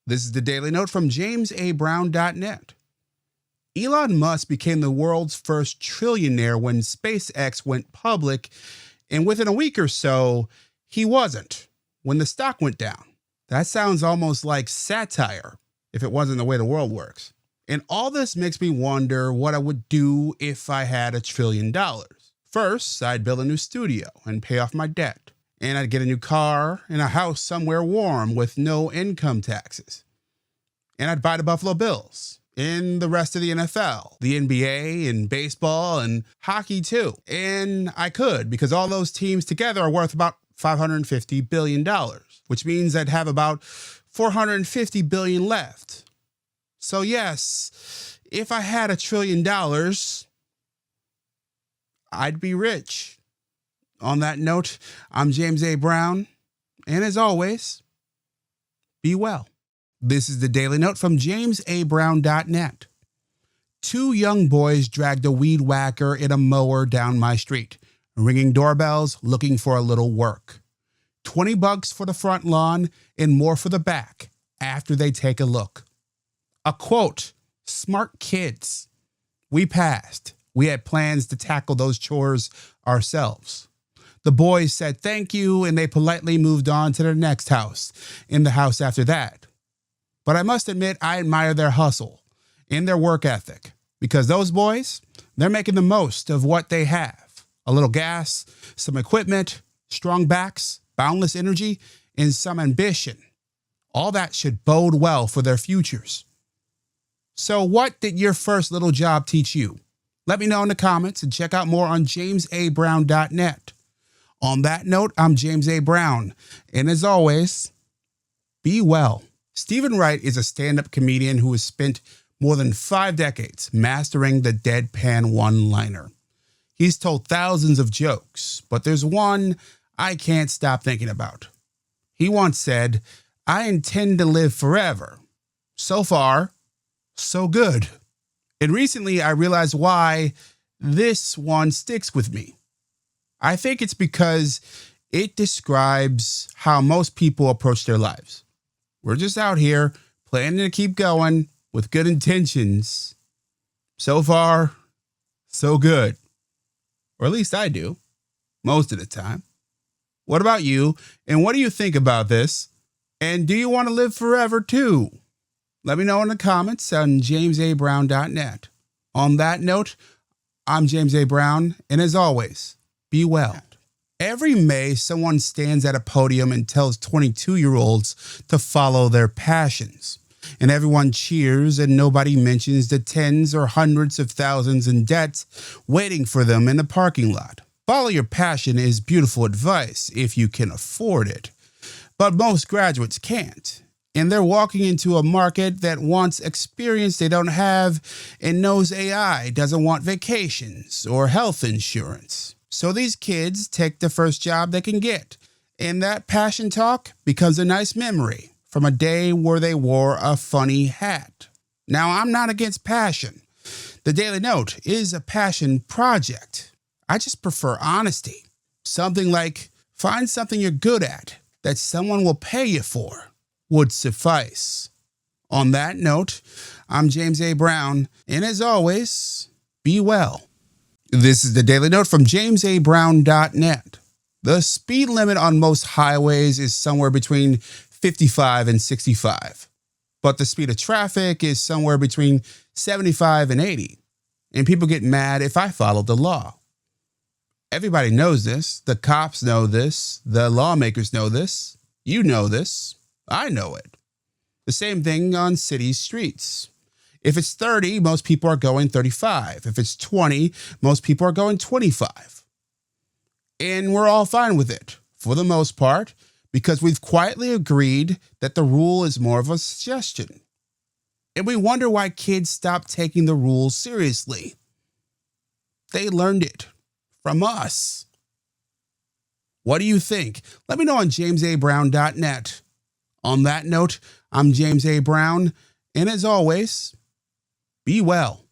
This is the Daily Note from jamesabrown.net. Elon Musk became the world's first trillionaire when SpaceX went public, and within a week or so, he wasn't when the stock went down. That sounds almost like satire if it wasn't the way the world works. And all this makes me wonder what I would do if I had $1 trillion. First, I'd build a new studio and pay off my debt. And I'd get a new car and a house somewhere warm with no income taxes. And I'd buy the Buffalo Bills and the rest of the NFL, the NBA and baseball and hockey too. And I could, because all those teams together are worth about $550 billion, which means I'd have about $450 billion left. So yes, if I had $1 trillion, I'd be rich. On that note, I'm James A. Brown, and as always, be well. This is the Daily Note from jamesabrown.net. 2 young boys dragged a weed whacker in a mower down my street, ringing doorbells looking for a little work. $20 for the front lawn and more for the back after they take a look. A quote, smart kids. We passed. We had plans to tackle those chores ourselves. The boys said thank you, and they politely moved on to their next house, and the house after that. But I must admit, I admire their hustle and their work ethic, because those boys, they're making the most of what they have. A little gas, some equipment, strong backs, boundless energy, and some ambition. All that should bode well for their futures. So what did your first little job teach you? Let me know in the comments, and check out more on jamesabrown.net. On that note, I'm James A. Brown, and as always, be well. Stephen Wright is a stand-up comedian who has spent more than 5 decades mastering the deadpan one-liner. He's told thousands of jokes, but there's one I can't stop thinking about. He once said, "I intend to live forever. So far, so good." And recently I realized why this one sticks with me. I think it's because it describes how most people approach their lives. We're just out here planning to keep going with good intentions. So far, so good. Or at least I do, most of the time. What about you? And what do you think about this? And do you want to live forever too? Let me know in the comments on jamesabrown.net. On that note, I'm James A. Brown, and as always, be well. Every May, someone stands at a podium and tells 22-year-olds to follow their passions. And everyone cheers, and nobody mentions the tens or hundreds of thousands in debt waiting for them in the parking lot. Follow your passion is beautiful advice if you can afford it. But most graduates can't. And they're walking into a market that wants experience they don't have and knows AI doesn't want vacations or health insurance. So these kids take the first job they can get, and that passion talk becomes a nice memory from a day where they wore a funny hat. Now, I'm not against passion. The Daily Note is a passion project. I just prefer honesty. Something like, find something you're good at that someone will pay you for would suffice. On that note, I'm James A. Brown, and as always, be well. This is the Daily Note from jamesabrown.net. The speed limit on most highways is somewhere between 55 and 65, but the speed of traffic is somewhere between 75 and 80, and people get mad if I follow the law. Everybody knows this. The cops know this. The lawmakers know this. You know this. I know it. The same thing on city streets. If it's 30, most people are going 35. If it's 20, most people are going 25. And we're all fine with it, for the most part, because we've quietly agreed that the rule is more of a suggestion. And we wonder why kids stop taking the rules seriously. They learned it from us. What do you think? Let me know on jamesabrown.net. On that note, I'm James A. Brown, and as always, be well.